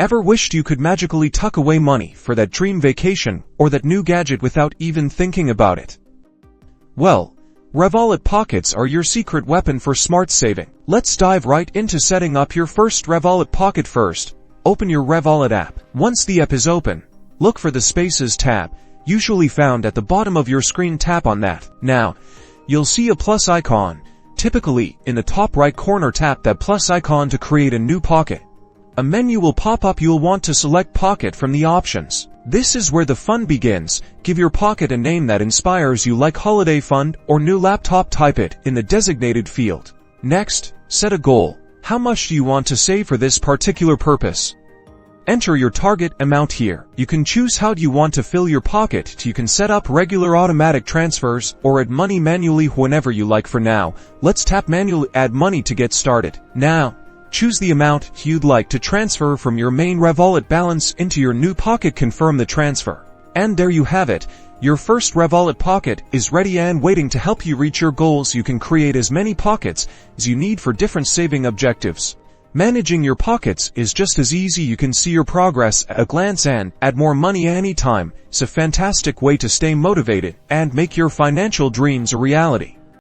Ever wished you could magically tuck away money for that dream vacation or that new gadget without even thinking about it? Well, Revolut Pockets are your secret weapon for smart saving. Let's dive right into setting up your first Revolut Pocket. First, open your Revolut app. Once the app is open, look for the Spaces tab, usually found at the bottom of your screen. Tap on that. Now, you'll see a plus icon. Typically, in the top right corner, tap that plus icon to create a new pocket. A menu will pop up. You'll want to select Pocket from the options. This is where the fun begins. Give your pocket a name that inspires you, like Holiday Fund or New Laptop. Type it in the designated field. Next, set a goal. How much do you want to save for this particular purpose? Enter your target amount here. You can choose how you want to fill your pocket. You can set up regular automatic transfers or add money manually whenever you like. For now, let's tap manually add money to get started. Now, choose the amount you'd like to transfer from your main Revolut balance into your new pocket. Confirm the transfer. And there you have it. Your first Revolut Pocket is ready and waiting to help you reach your goals. You can create as many pockets as you need for different saving objectives. Managing your pockets is just as easy. You can see your progress at a glance and add more money anytime. It's a fantastic way to stay motivated and make your financial dreams a reality.